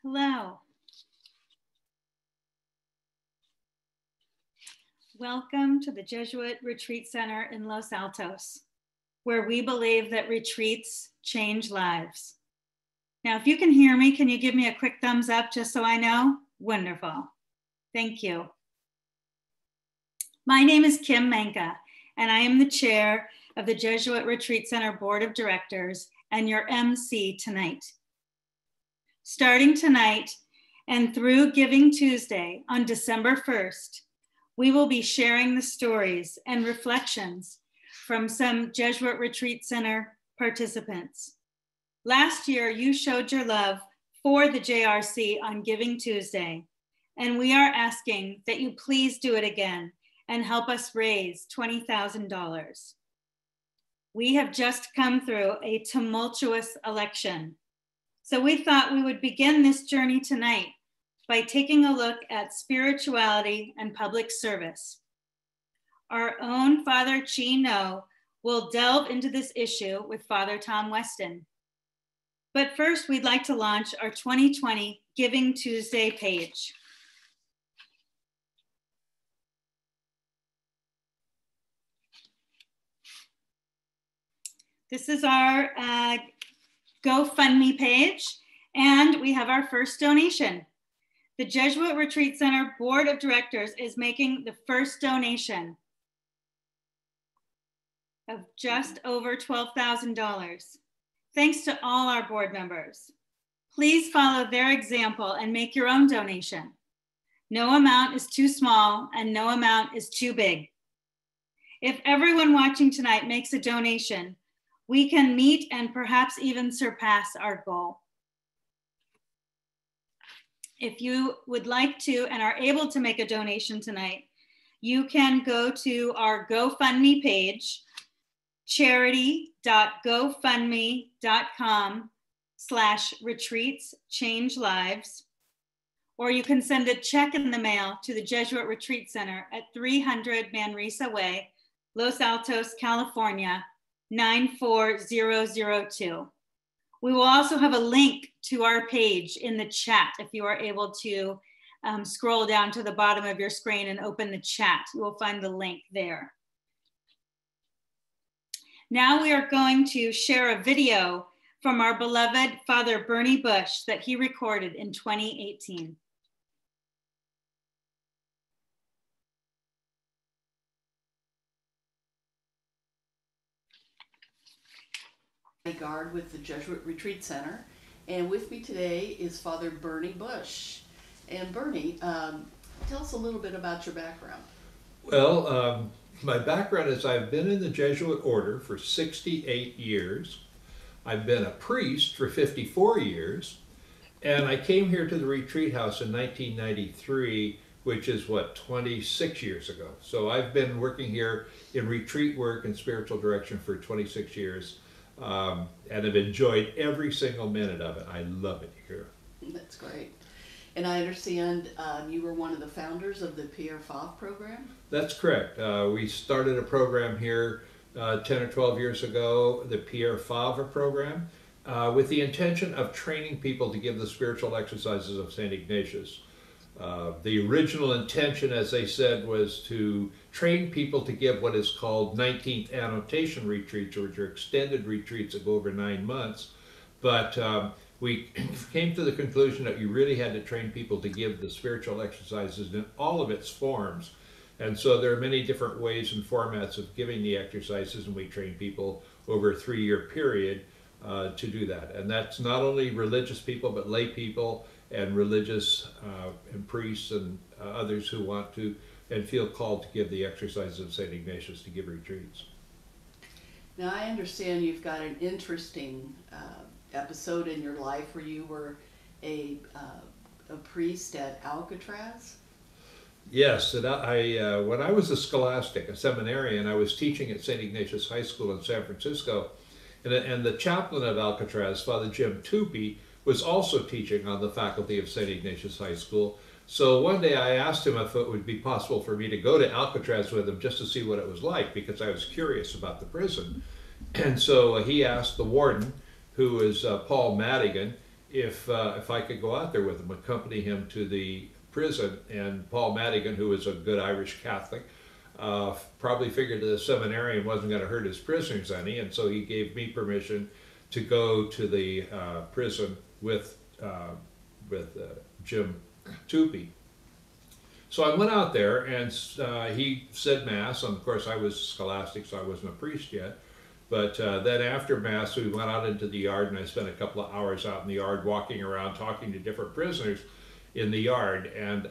Hello. Welcome to the Jesuit Retreat Center in Los Altos, where we believe that retreats change lives. Now, if you can hear me, can you give me a quick thumbs up just so I know? Wonderful. Thank you. My name is Kim Manka, and I am the chair of the Jesuit Retreat Center Board of Directors and your MC tonight. Starting tonight and through Giving Tuesday on December 1st, we will be sharing the stories and reflections from some Jesuit Retreat Center participants. Last year, you showed your love for the JRC on Giving Tuesday, and we are asking that you please do it again and help us raise $20,000. We have just come through a tumultuous election, so we thought we would begin this journey tonight by taking a look at spirituality and public service. Our own Father Chi No will delve into this issue with Father Tom Weston. But first, we'd like to launch our 2020 Giving Tuesday page. This is our GoFundMe page, and we have our first donation. The Jesuit Retreat Center Board of Directors is making the first donation of just over $12,000. Thanks to all our board members. Please follow their example and make your own donation. No amount is too small and no amount is too big. If everyone watching tonight makes a donation, we can meet and perhaps even surpass our goal. If you would like to and are able to make a donation tonight, you can go to our GoFundMe page, charity.gofundme.com/retreats-change-lives, or you can send a check in the mail to the Jesuit Retreat Center at 300 Manresa Way, Los Altos, California, 94002. We will also have a link to our page in the chat if you are able to scroll down to the bottom of your screen and open the chat. You will find the link there. Now we are going to share a video from our beloved Father Bernie Bush that he recorded in 2018. Guard with the Jesuit Retreat Center, and with me today is Father Bernie Bush. And Bernie, tell us a little bit about your background. Well, my background is I've been in the Jesuit order for 68 years. I've been a priest for 54 years, and I came here to the retreat house in 1993, which is what, 26 years ago. So I've been working here in retreat work and spiritual direction for 26 years. And I've enjoyed every single minute of it. I love it here. That's great. And I understand you were one of the founders of the Pr5 program? That's correct. We started a program here 10 or 12 years ago, the Pr5 program, with the intention of training people to give the spiritual exercises of St. Ignatius. The original intention, as they said, was to train people to give what is called 19th annotation retreats, which are extended retreats that go over 9 months. But we came to the conclusion that you really had to train people to give the spiritual exercises in all of its forms. And so there are many different ways and formats of giving the exercises, and we train people over a 3-year period to do that. And that's not only religious people, but lay people and religious and priests and others who want to and feel called to give the exercises of St. Ignatius to give retreats. Now I understand you've got an interesting episode in your life where you were a priest at Alcatraz. Yes, and when I was a scholastic, a seminarian, I was teaching at St. Ignatius High School in San Francisco, and the chaplain of Alcatraz, Father Jim Tupy, was also teaching on the faculty of St. Ignatius High School. So one day I asked him if it would be possible for me to go to Alcatraz with him just to see what it was like, because I was curious about the prison. And so he asked the warden, who is Paul Madigan, if I could go out there with him, accompany him to the prison. And Paul Madigan, who was a good Irish Catholic, probably figured that the seminarian wasn't going to hurt his prisoners any, and so he gave me permission to go to the prison with Jim Toopy. So I went out there, and he said Mass, and of course I was scholastic, so I wasn't a priest yet. But then after Mass, we went out into the yard, and I spent a couple of hours out in the yard walking around, talking to different prisoners in the yard. And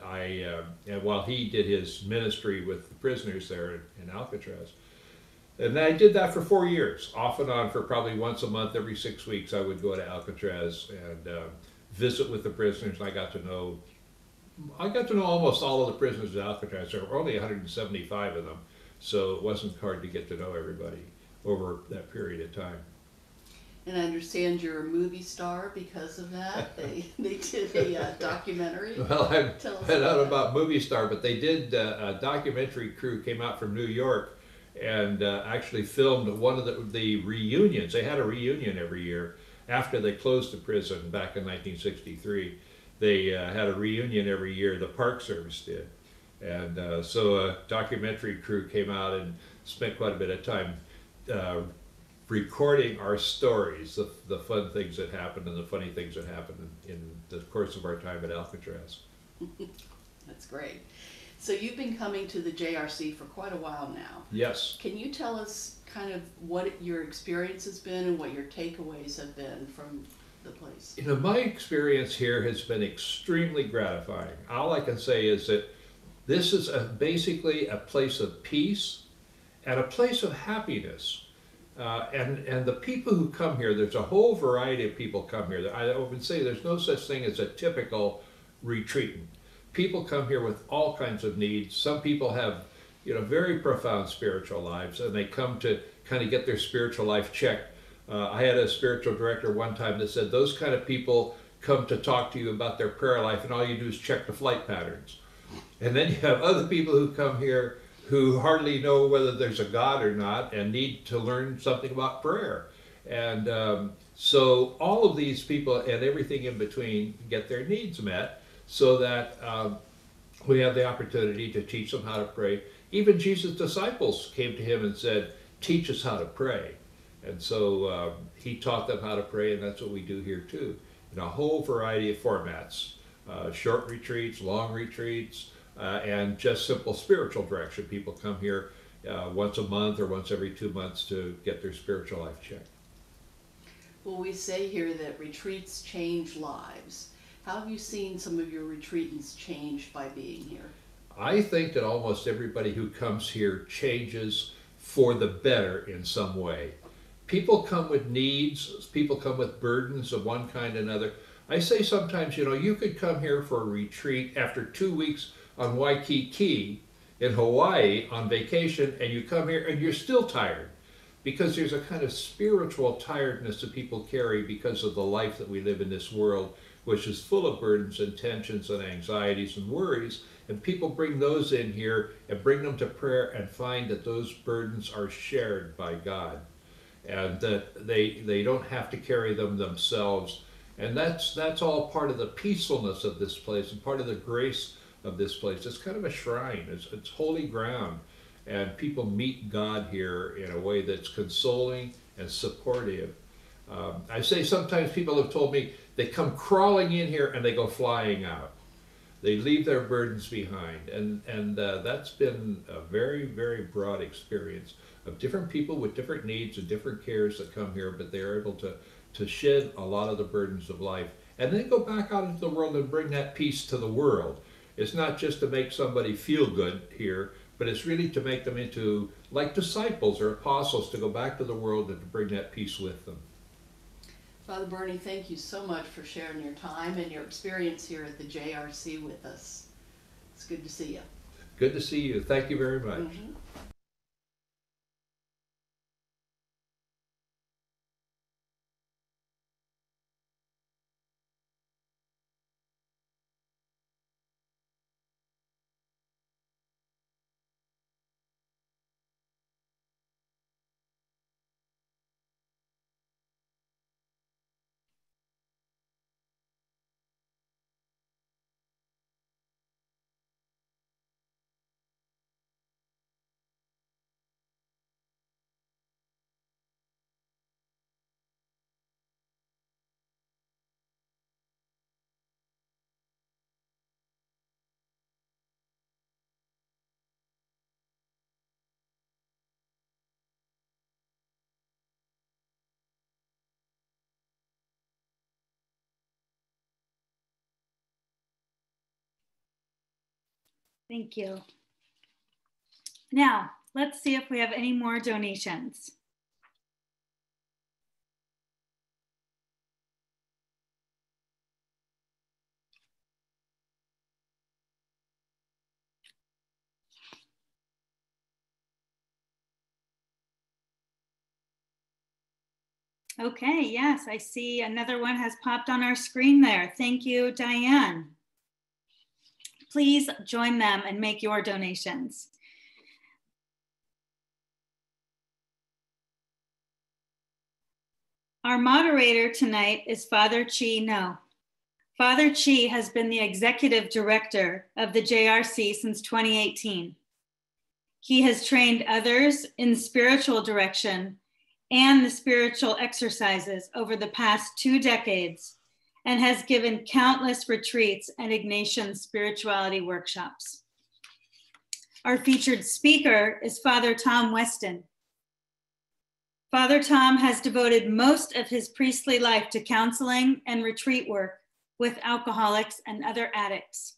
and while he did his ministry with the prisoners there in Alcatraz. And I did that for 4 years, off and on, for probably once a month, every 6 weeks. I would go to Alcatraz and visit with the prisoners. And I got to know almost all of the prisoners at Alcatraz. There were only 175 of them, so it wasn't hard to get to know everybody over that period of time. And I understand you're a movie star because of that. They did a documentary. Well, I don't know about movie star, but they did, a documentary crew came out from New York and actually filmed one of the reunions. They had a reunion every year after they closed the prison back in 1963. They had a reunion every year, the Park Service did. And so a documentary crew came out and spent quite a bit of time recording our stories, the fun things that happened and the funny things that happened in the course of our time at Alcatraz. That's great. So you've been coming to the JRC for quite a while now. Yes. Can you tell us kind of what your experience has been and what your takeaways have been from the place? You know, my experience here has been extremely gratifying. All I can say is that this is basically a place of peace and a place of happiness. And the people who come here, there's a whole variety of people come here. I would say there's no such thing as a typical retreatant. People come here with all kinds of needs. Some people have, very profound spiritual lives, and they come to kind of get their spiritual life checked. I had a spiritual director one time that said those kind of people come to talk to you about their prayer life, and all you do is check the flight patterns. And then you have other people who come here who hardly know whether there's a God or not and need to learn something about prayer. And so all of these people and everything in between get their needs met, so that we have the opportunity to teach them how to pray. Even Jesus' disciples came to him and said, "Teach us how to pray." And so he taught them how to pray, and that's what we do here too, in a whole variety of formats. Short retreats, long retreats, and just simple spiritual direction. People come here once a month or once every 2 months to get their spiritual life checked. Well, we say here that retreats change lives. How have you seen some of your retreatants change by being here? I think that almost everybody who comes here changes for the better in some way. People come with needs, people come with burdens of one kind or another. I say sometimes, you could come here for a retreat after 2 weeks on Waikiki in Hawaii on vacation, and you come here and you're still tired, because there's a kind of spiritual tiredness that people carry because of the life that we live in this world, which is full of burdens and tensions and anxieties and worries. And people bring those in here and bring them to prayer and find that those burdens are shared by God, and that they don't have to carry them themselves. And that's all part of the peacefulness of this place and part of the grace of this place. It's kind of a shrine. It's holy ground, and people meet God here in a way that's consoling and supportive. I say sometimes people have told me they come crawling in here and they go flying out. They leave their burdens behind, and that's been a very, very broad experience of different people with different needs and different cares that come here, but they're able to shed a lot of the burdens of life and then go back out into the world and bring that peace to the world. It's not just to make somebody feel good here, but it's really to make them into like disciples or apostles, to go back to the world and to bring that peace with them. Father Bernie, thank you so much for sharing your time and your experience here at the JRC with us. It's good to see you. Good to see you. Thank you very much. Mm-hmm. Thank you. Now, let's see if we have any more donations. Okay, yes, I see another one has popped on our screen there. Thank you, Diane. Please join them and make your donations. Our moderator tonight is Father Chi No. Father Chi has been the executive director of the JRC since 2018. He has trained others in spiritual direction and the spiritual exercises over the past 2 decades and has given countless retreats and Ignatian spirituality workshops. Our featured speaker is Father Tom Weston. Father Tom has devoted most of his priestly life to counseling and retreat work with alcoholics and other addicts.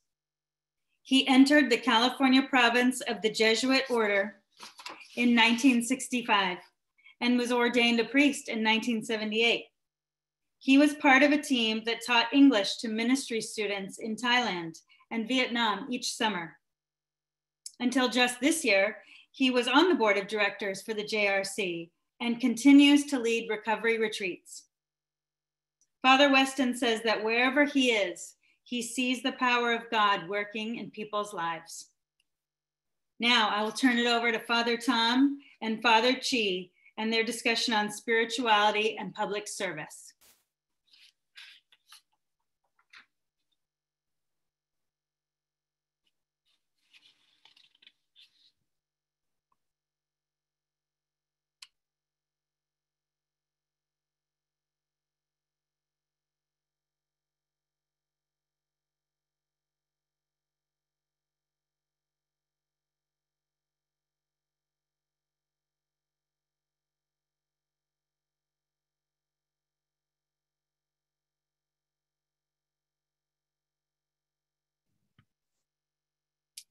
He entered the California province of the Jesuit order in 1965 and was ordained a priest in 1978. He was part of a team that taught English to ministry students in Thailand and Vietnam each summer. Until just this year, he was on the board of directors for the JRC and continues to lead recovery retreats. Father Weston says that wherever he is, he sees the power of God working in people's lives. Now I will turn it over to Father Tom and Father Chi and their discussion on spirituality and public service.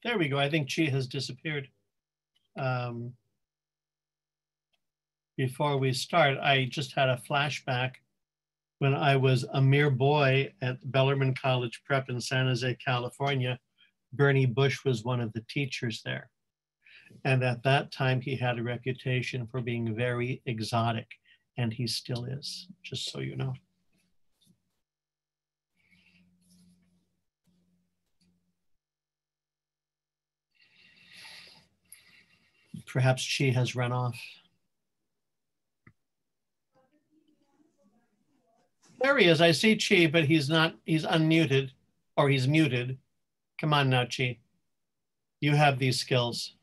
There we go. I think Chi has disappeared. Before we start, I just had a flashback when I was a mere boy at Bellarmine College Prep in San Jose, California. Bernie Bush was one of the teachers there. And at that time, he had a reputation for being very exotic, and he still is, just so you know. Perhaps Chi has run off. There he is. I see Chi, but he's not, he's unmuted, or he's muted. Come on now, Chi. You have these skills.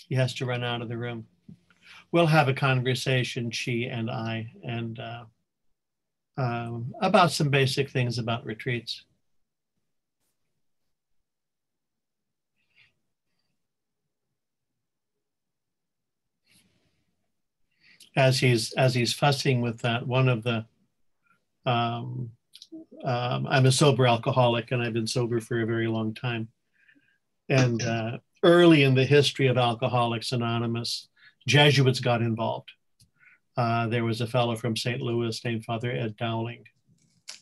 He has to run out of the room. We'll have a conversation, Chi and I, and about some basic things about retreats. As he's fussing with that, one of the, I'm a sober alcoholic and I've been sober for a very long time. And early in the history of Alcoholics Anonymous, Jesuits got involved. There was a fellow from St. Louis named Father Ed Dowling,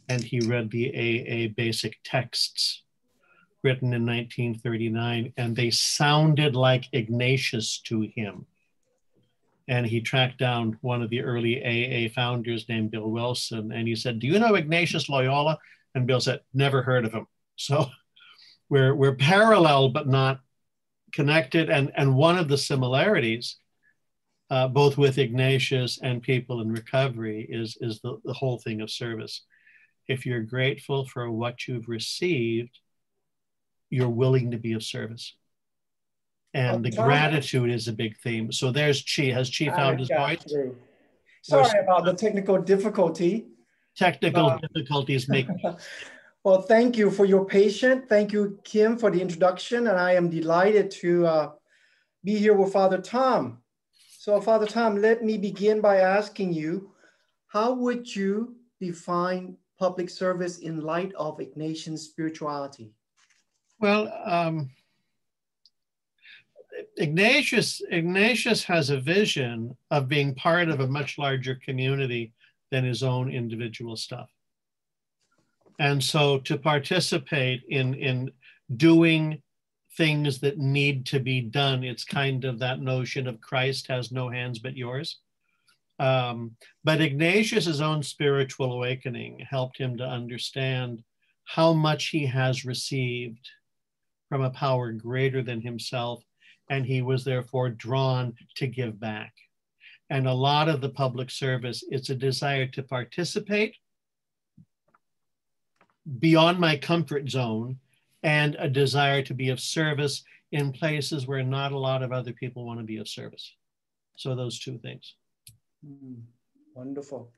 and he read the AA basic texts written in 1939, and they sounded like Ignatius to him. And he tracked down one of the early AA founders named Bill Wilson, and he said, "Do you know Ignatius Loyola?" And Bill said, "Never heard of him." So we're parallel but not connected. And one of the similarities, both with Ignatius and people in recovery, is the whole thing of service. If you're grateful for what you've received, you're willing to be of service. And the gratitude is a big theme. So there's Chi. Has Chi found his voice? Sorry about the technical difficulty. Technical difficulties make. Well, thank you for your patience. Thank you, Kim, for the introduction. And I am delighted to be here with Father Tom. So Father Tom, let me begin by asking you, how would you define public service in light of Ignatian spirituality? Well, Ignatius has a vision of being part of a much larger community than his own individual stuff. And so to participate in doing things that need to be done, it's kind of that notion of Christ has no hands but yours. But Ignatius's own spiritual awakening helped him to understand how much he has received from a power greater than himself, and he was therefore drawn to give back. And a lot of the public service, it's a desire to participate beyond my comfort zone and a desire to be of service in places where not a lot of other people want to be of service. So those two things. Wonderful.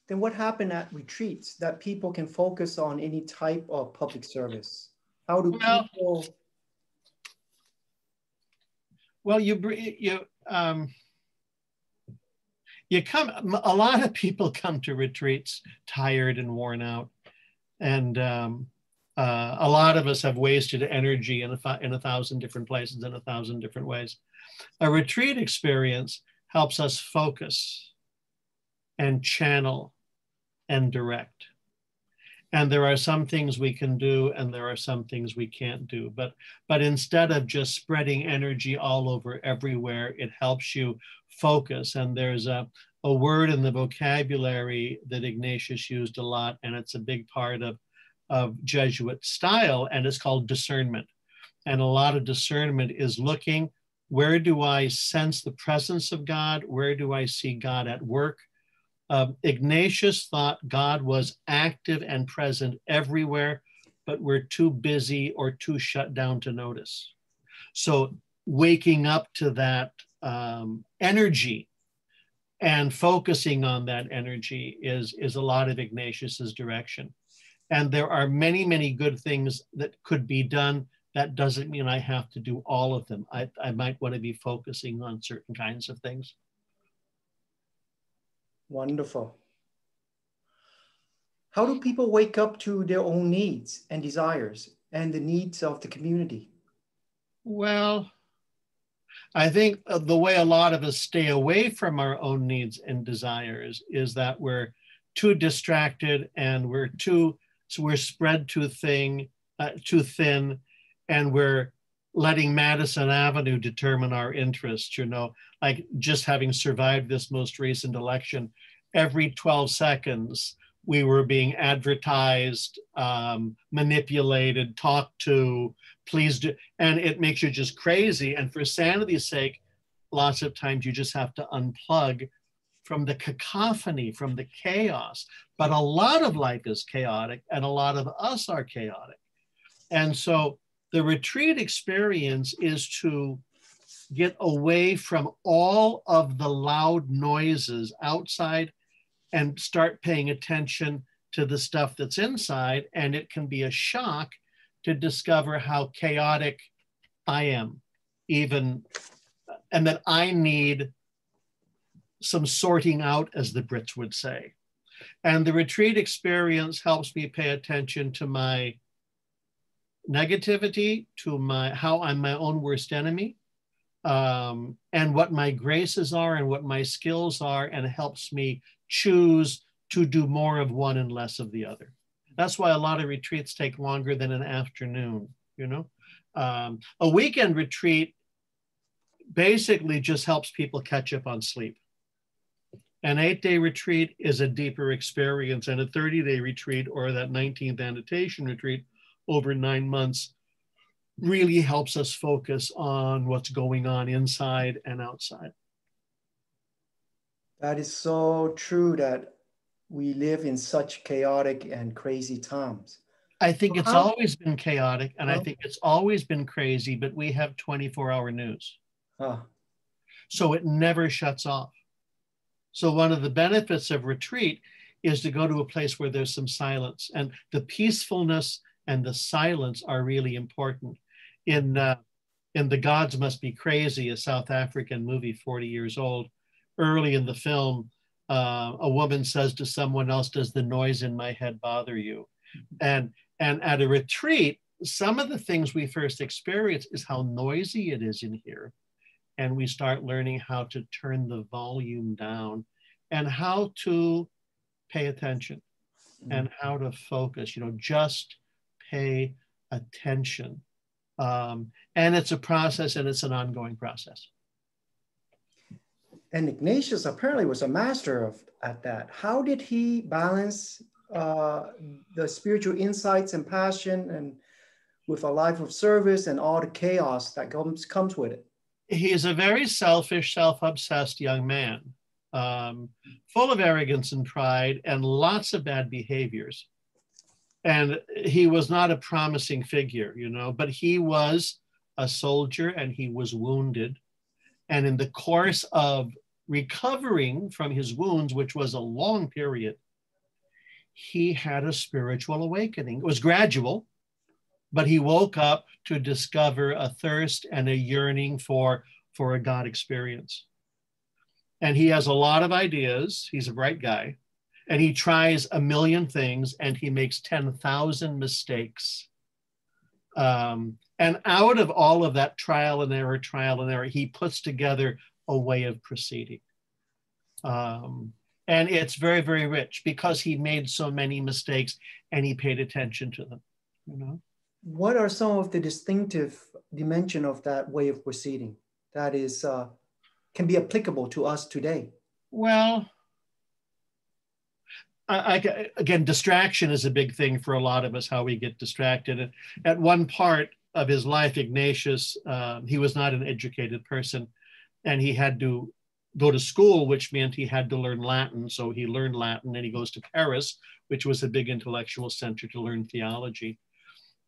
Then what happened at retreats that people can focus on any type of public service? How do people? Well, a lot of people come to retreats tired and worn out. And a lot of us have wasted energy in a thousand different places, in 1,000 different ways. A retreat experience helps us focus and channel and direct. And there are some things we can do and there are some things we can't do. But instead of just spreading energy all over everywhere, it helps you focus. And there's a word in the vocabulary that Ignatius used a lot, and it's a big part of Jesuit style, and it's called discernment. And a lot of discernment is looking, where do I sense the presence of God? Where do I see God at work? Ignatius thought God was active and present everywhere, but we're too busy or too shut down to notice. So waking up to that energy and focusing on that energy is a lot of Ignatius's direction. And there are many, many good things that could be done. That doesn't mean I have to do all of them. I might want to be focusing on certain kinds of things. Wonderful. How do people wake up to their own needs and desires and the needs of the community? Well, I think the way a lot of us stay away from our own needs and desires is that we're too distracted and we're spread too thin, and we're letting Madison Avenue determine our interests, like just having survived this most recent election, every 12 seconds, we were being advertised, manipulated, talked to, please do, and it makes you just crazy. And for sanity's sake, lots of times you just have to unplug from the cacophony, from the chaos. But a lot of life is chaotic and a lot of us are chaotic. And so the retreat experience is to get away from all of the loud noises outside and start paying attention to the stuff that's inside. And it can be a shock to discover how chaotic I am, and that I need some sorting out, as the Brits would say. And the retreat experience helps me pay attention to my negativity, to how I'm my own worst enemy, and what my graces are and what my skills are, and it helps me choose to do more of one and less of the other. That's why a lot of retreats take longer than an afternoon, A weekend retreat basically just helps people catch up on sleep. An 8-day retreat is a deeper experience, and a 30-day retreat, or that 19th annotation retreat over 9 months, really helps us focus on what's going on inside and outside. That is so true, that we live in such chaotic and crazy times. I think it's always been chaotic, and I think it's always been crazy, but we have 24-hour news. So it never shuts off. So one of the benefits of retreat is to go to a place where there's some silence, and the peacefulness and the silence are really important. In The Gods Must Be Crazy, a South African movie, 40 years old, early in the film, a woman says to someone else, does the noise in my head bother you? And at a retreat, some of the things we first experience is how noisy it is in here. And we start learning how to turn the volume down and how to pay attention and how to focus, just pay attention. And it's a process, and it's an ongoing process. And Ignatius apparently was a master at that. How did he balance the spiritual insights and passion and with a life of service and all the chaos that comes with it? He's a very selfish, self-obsessed young man, full of arrogance and pride and lots of bad behaviors. And he was not a promising figure, but he was a soldier and he was wounded. And in the course of recovering from his wounds, which was a long period, he had a spiritual awakening. It was gradual, but he woke up to discover a thirst and a yearning for a God experience. And he has a lot of ideas. He's a bright guy. And he tries a million things and he makes 10,000 mistakes. And out of all of that trial and error, he puts together a way of proceeding. And it's very, very rich because he made so many mistakes and he paid attention to them, What are some of the distinctive dimension of that way of proceeding that is can be applicable to us today? Well, again, distraction is a big thing for a lot of us, how we get distracted. And at one part of his life, Ignatius, he was not an educated person and he had to go to school, which meant he had to learn Latin. So he learned Latin and he goes to Paris, which was a big intellectual center, to learn theology.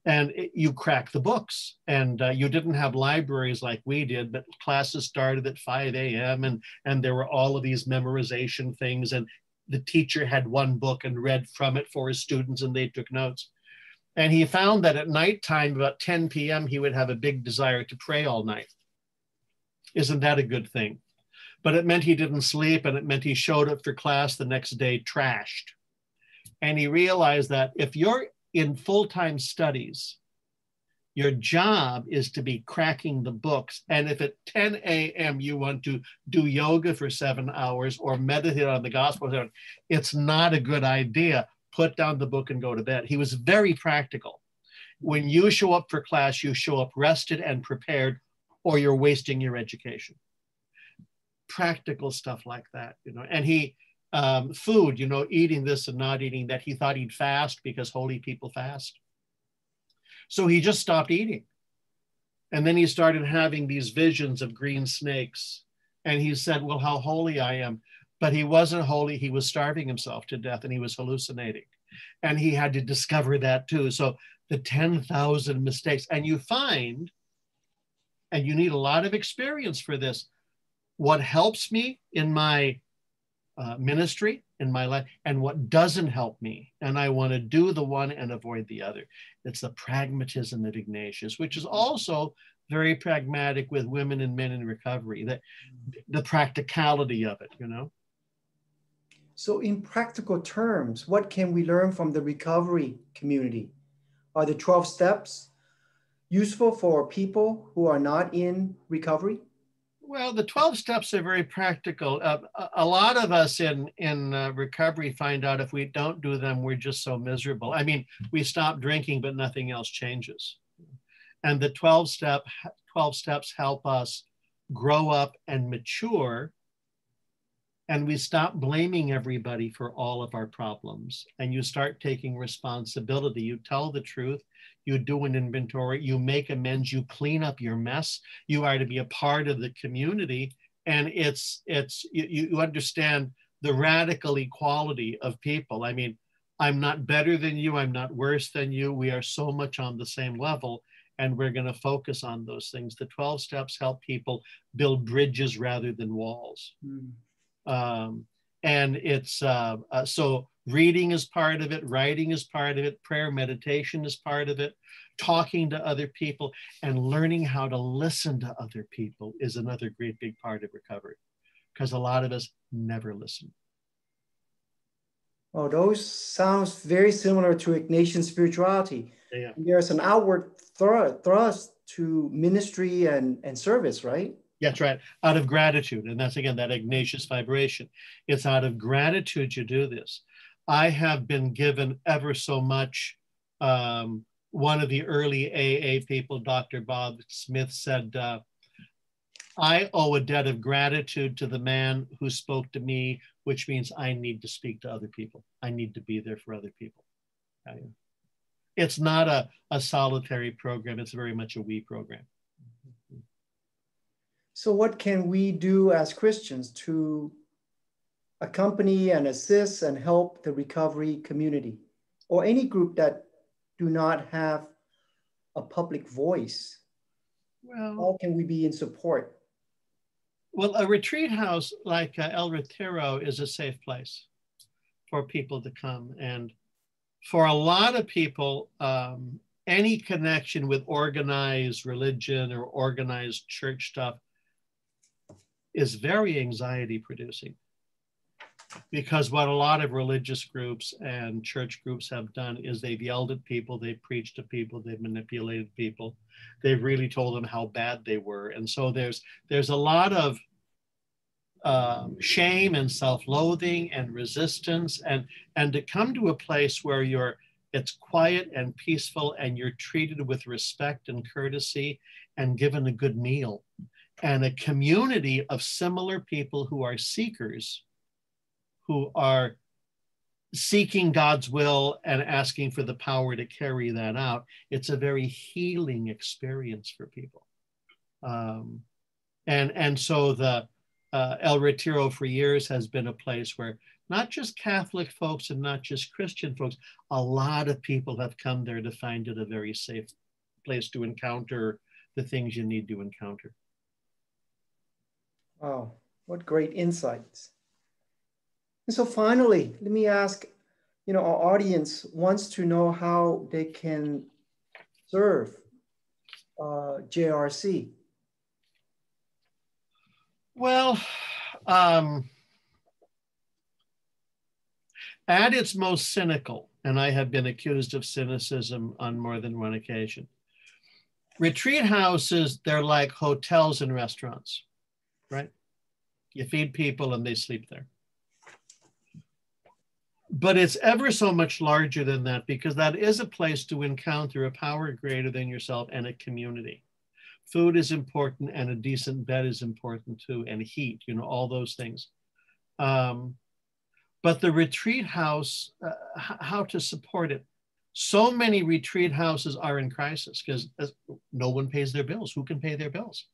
And you crack the books, and you didn't have libraries like we did, but classes started at 5 a.m. and there were all of these memorization things, and the teacher had one book and read from it for his students and they took notes. And he found that at nighttime, about 10 p.m., he would have a big desire to pray all night. Isn't that a good thing? But it meant he didn't sleep, and it meant he showed up for class the next day trashed. And he realized that if you're in full-time studies, your job is to be cracking the books. And if at 10 a.m. you want to do yoga for 7 hours or meditate on the gospel, it's not a good idea. Put down the book and go to bed. He was very practical. When you show up for class, you show up rested and prepared, or you're wasting your education. Practical stuff like that, And he, food, eating this and not eating that. He thought he'd fast because holy people fast. So he just stopped eating. And then he started having these visions of green snakes. And he said, well, how holy I am. But he wasn't holy. He was starving himself to death and he was hallucinating. And he had to discover that too. So the 10,000 mistakes. And you find, and you need a lot of experience for this, what helps me in my ministry, in my life, and what doesn't help me. And I want to do the one and avoid the other. It's the pragmatism of Ignatius, which is also very pragmatic with women and men in recovery, that the practicality of it, So in practical terms, what can we learn from the recovery community? Are the 12 steps useful for people who are not in recovery? Well, the 12 steps are very practical. A lot of us in recovery find out if we don't do them, we're just so miserable. I mean, we stop drinking, but nothing else changes. And the 12 steps help us grow up and mature. And we stop blaming everybody for all of our problems. And you start taking responsibility. You tell the truth. You do an inventory. You make amends. You clean up your mess. You are to be a part of the community. And you understand the radical equality of people. I mean, I'm not better than you. I'm not worse than you. We are so much on the same level. And we're going to focus on those things. The 12 steps help people build bridges rather than walls. And it's so reading is part of it, writing is part of it, prayer, meditation is part of it, talking to other people, and learning how to listen to other people is another great big part of recovery, because a lot of us never listen. Oh, those sounds very similar to Ignatian spirituality. Yeah. There's an outward thrust to ministry and service, right? That's right. Out of gratitude. And that's, again, that Ignatius vibration. It's out of gratitude you do this. I have been given ever so much. One of the early AA people, Dr. Bob Smith, said, I owe a debt of gratitude to the man who spoke to me, which means I need to speak to other people. I need to be there for other people. It's not a solitary program. It's very much a we program. So what can we do as Christians to accompany and assist and help the recovery community or any group that do not have a public voice? Well, how can we be in support? Well, a retreat house like El Retiro is a safe place for people to come. And for a lot of people, any connection with organized religion or organized church stuff is very anxiety producing. Because what a lot of religious groups and church groups have done is they've yelled at people, they've preached to people, they've manipulated people, they've really told them how bad they were. And so there's a lot of shame and self-loathing and resistance, and to come to a place where it's quiet and peaceful and you're treated with respect and courtesy and given a good meal and a community of similar people who are seekers, who are seeking God's will and asking for the power to carry that out. It's a very healing experience for people. And so the El Retiro for years has been a place where not just Catholic folks and not just Christian folks, a lot of people have come there to find it a very safe place to encounter the things you need to encounter. Wow, what great insights. And so finally, let me ask, our audience wants to know how they can serve JRC. Well, at its most cynical, and I have been accused of cynicism on more than one occasion, retreat houses, they're like hotels and restaurants, right? You feed people and they sleep there. But it's ever so much larger than that, because that is a place to encounter a power greater than yourself and a community. Food is important, and a decent bed is important too, and heat, all those things. But the retreat house, how to support it. So many retreat houses are in crisis because no one pays their bills. Who can pay their bills?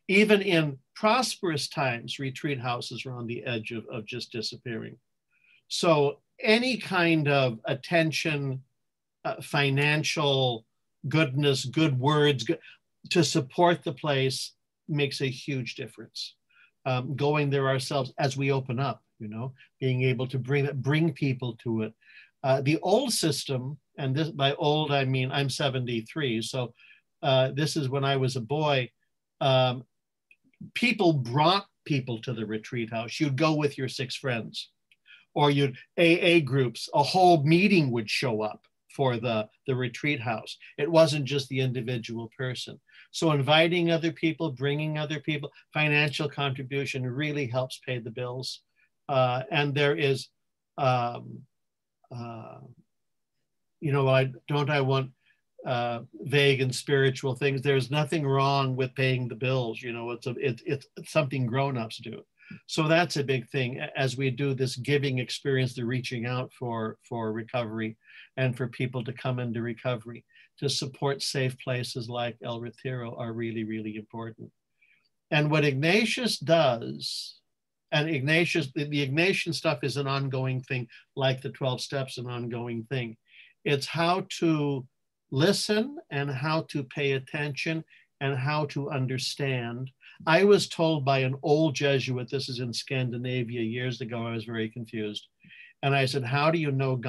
Even in prosperous times, retreat houses are on the edge of just disappearing. So any kind of attention, financial goodness, good words, to support the place makes a huge difference. Going there ourselves as we open up, being able to bring people to it. The old system, and this, by old, I mean, I'm 73. So this is when I was a boy. People brought people to the retreat house. You'd go with your 6 friends, or you'd AA groups, a whole meeting would show up for the retreat house. It wasn't just the individual person. So inviting other people, bringing other people, financial contribution really helps pay the bills. And there is, I want vague and spiritual things. There's nothing wrong with paying the bills. It's something grown-ups do. So that's a big thing as we do this giving experience, the reaching out for recovery and for people to come into recovery. To support safe places like El Retiro are really, really important. And what Ignatius does, and the Ignatian stuff is an ongoing thing, like the 12 steps, an ongoing thing. It's how to listen and how to pay attention and how to understand. I was told by an old Jesuit, this is in Scandinavia years ago, I was very confused. And I said, how do you know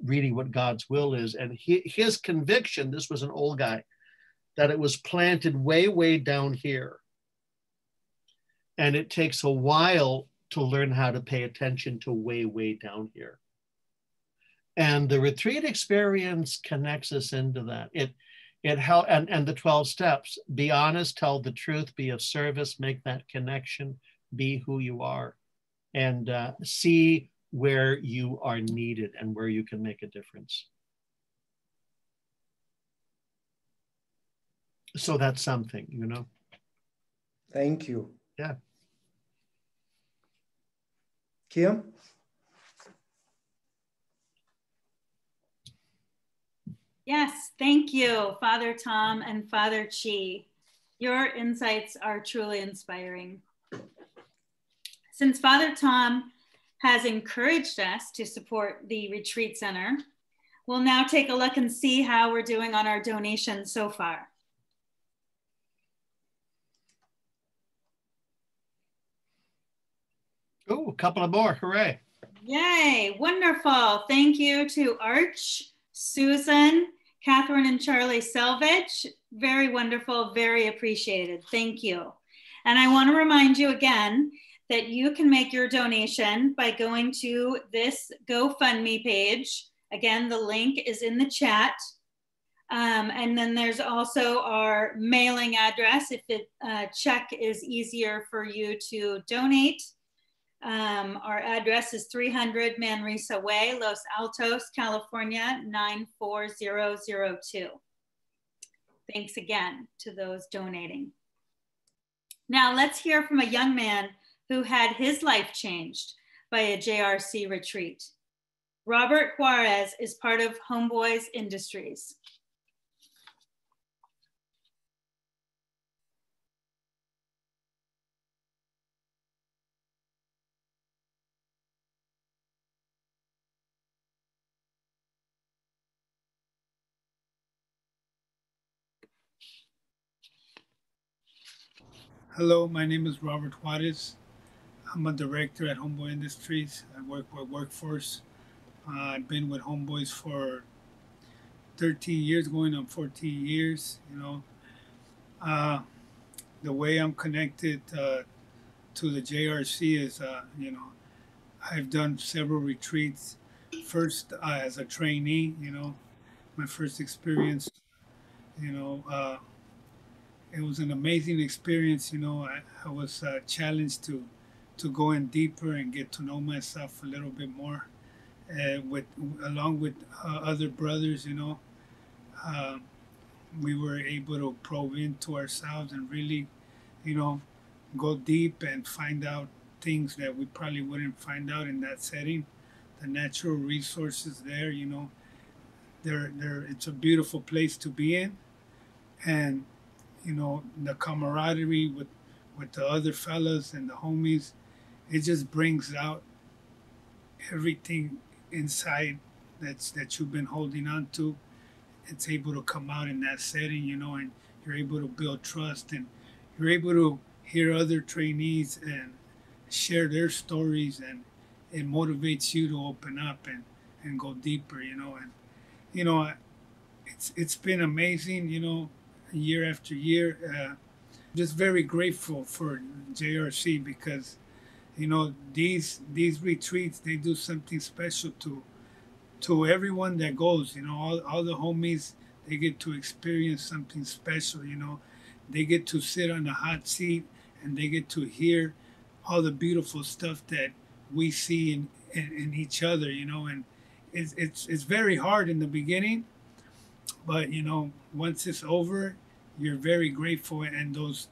really what God's will is? And his conviction, this was an old guy, that it was planted way, way down here. And it takes a while to learn how to pay attention to way, way down here. And the retreat experience connects us into that. It helps, and the 12 steps: be honest, tell the truth, be of service, make that connection, be who you are, and see where you are needed and where you can make a difference. So that's something, you know. Thank you. Yeah. Kim? Yes, thank you, Father Tom and Father Chi. Your insights are truly inspiring. Since Father Tom has encouraged us to support the Retreat Center, we'll now take a look and see how we're doing on our donations so far. Oh, a couple of more, hooray. Yay, wonderful. Thank you to Arch, Susan, Catherine and Charlie Selvage. Very wonderful, very appreciated. Thank you. And I want to remind you again that you can make your donation by going to this GoFundMe page. Again, the link is in the chat. And then there's also our mailing address if the check is easier for you to donate. Our address is 300 Manresa Way, Los Altos, California, 94002. Thanks again to those donating. Now let's hear from a young man who had his life changed by a JRC retreat. Robert Juarez is part of Homeboys Industries. Hello, my name is Robert Juarez. I'm a director at Homeboy Industries. I work with workforce. I've been with Homeboys for 13 years, going on 14 years. You know, the way I'm connected to the JRC is, you know, I've done several retreats. First, as a trainee, you know, my first experience, you know, it was an amazing experience. You know, I was challenged to go in deeper and get to know myself a little bit more, along with other brothers. You know, we were able to probe into ourselves and really, you know, go deep and find out things that we probably wouldn't find out in that setting. The natural resources there, you know, it's a beautiful place to be in, and you know, the camaraderie with the other fellas and the homies, it just brings out everything inside that you've been holding on to. It's able to come out in that setting, you know, and you're able to build trust, and you're able to hear other trainees and share their stories, and it motivates you to open up and go deeper, you know. And you know, it's been amazing, you know, year after year. Just very grateful for JRC because, you know, these retreats, they do something special to everyone that goes. You know, all the homies, they get to experience something special. You know, they get to sit on a hot seat and they get to hear all the beautiful stuff that we see in each other. You know, and it's very hard in the beginning, but you know, once it's over, you're very grateful. And those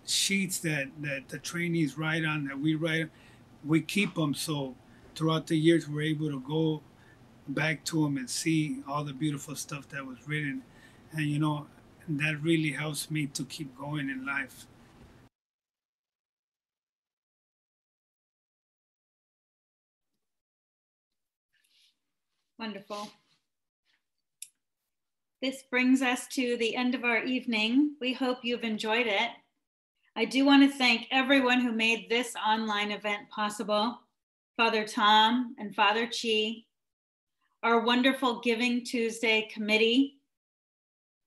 sheets that the trainees write on, that we write, we keep them. So throughout the years, we're able to go back to them and see all the beautiful stuff that was written. And you know, that really helps me to keep going in life. Wonderful. This brings us to the end of our evening. We hope you've enjoyed it. I do want to thank everyone who made this online event possible. Father Tom and Father Chi, our wonderful Giving Tuesday committee,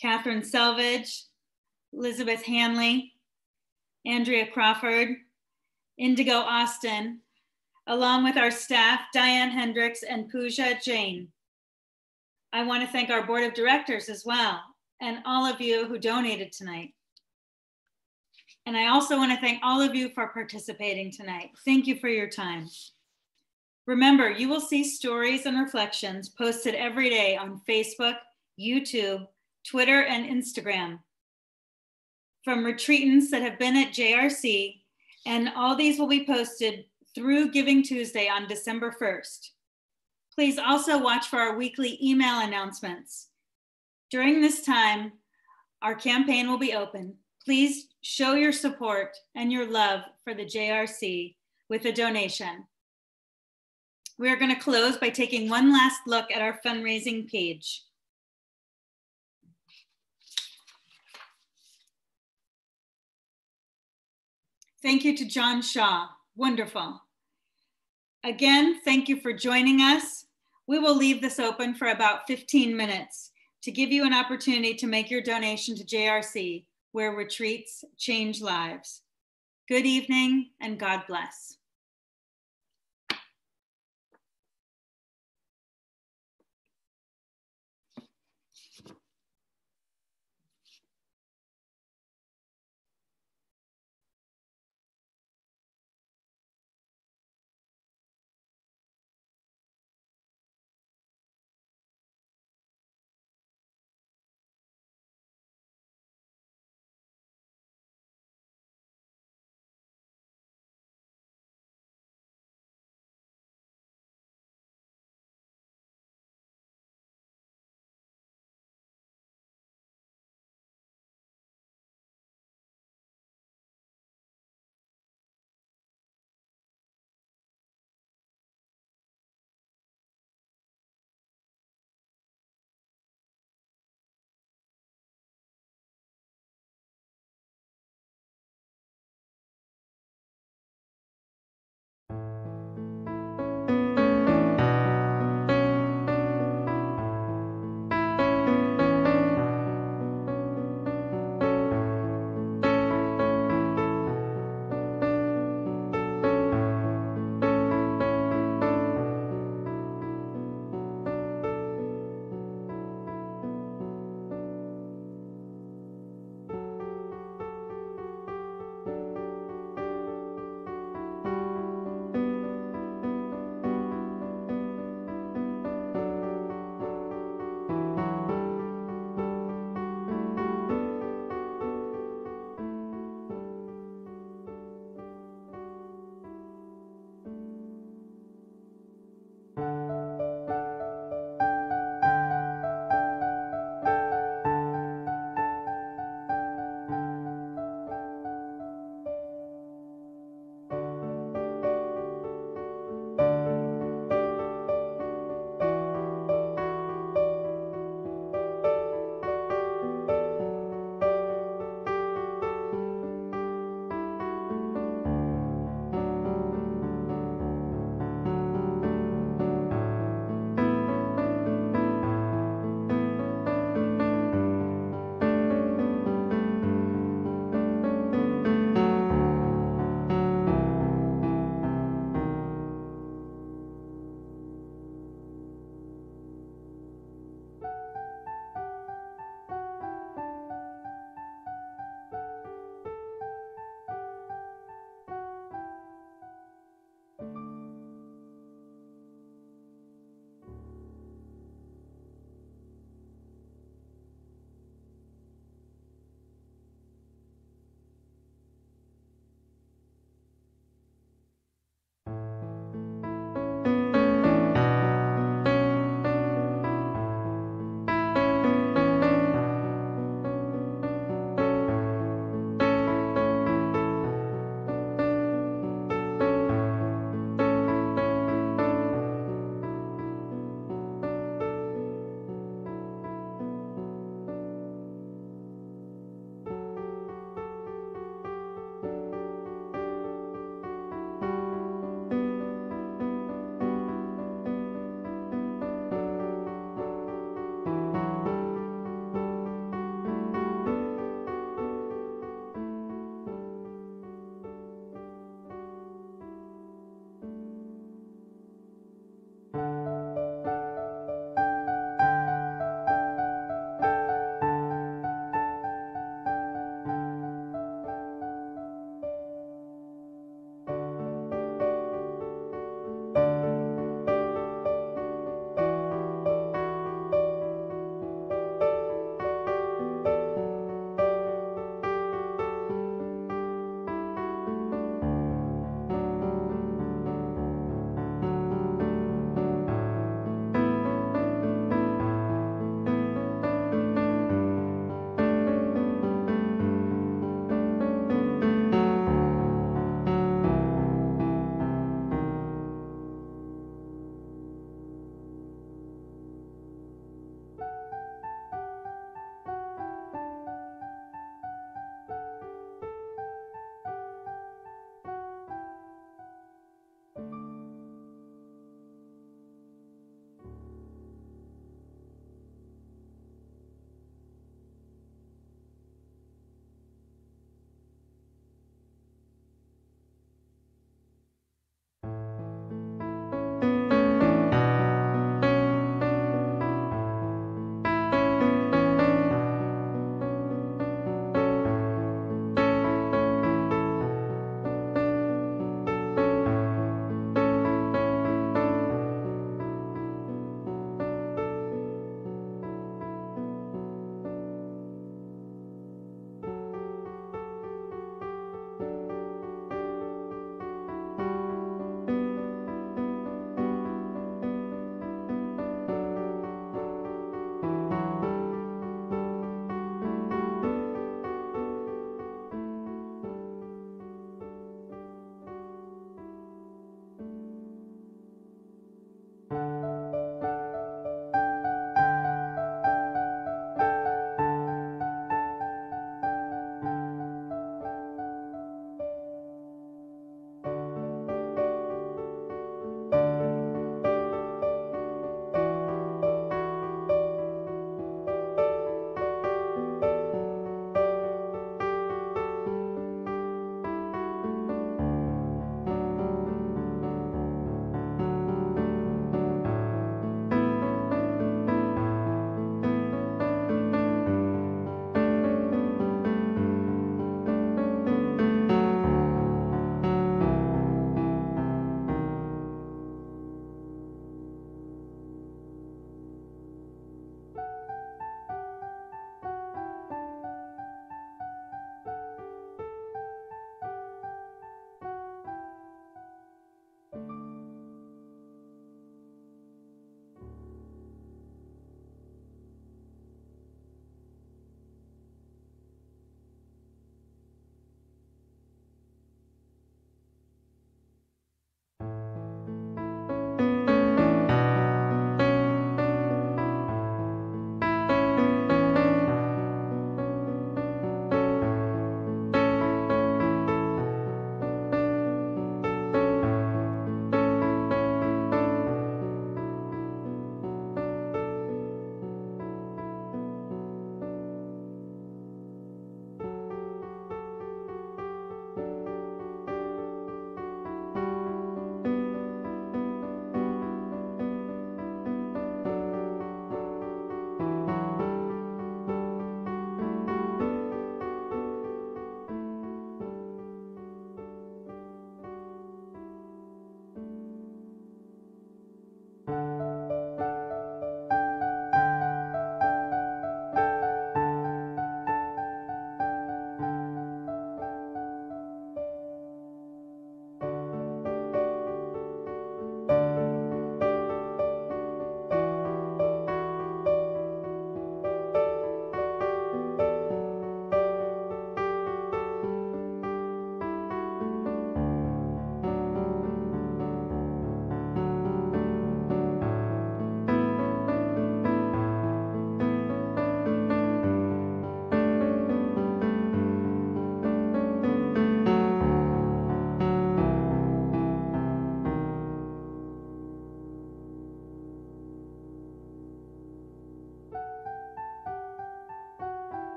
Catherine Selvage, Elizabeth Hanley, Andrea Crawford, Indigo Austin, along with our staff, Diane Hendricks and Pooja Jain. I want to thank our board of directors as well, and all of you who donated tonight. And I also want to thank all of you for participating tonight. Thank you for your time. Remember, you will see stories and reflections posted every day on Facebook, YouTube, Twitter, and Instagram from retreatants that have been at JRC, and all these will be posted through Giving Tuesday on December 1st. Please also watch for our weekly email announcements. During this time, our campaign will be open. Please show your support and your love for the JRC with a donation. We are going to close by taking one last look at our fundraising page. Thank you to John Shaw. Wonderful. Again, thank you for joining us. We will leave this open for about 15 minutes to give you an opportunity to make your donation to JRC, where retreats change lives. Good evening and God bless.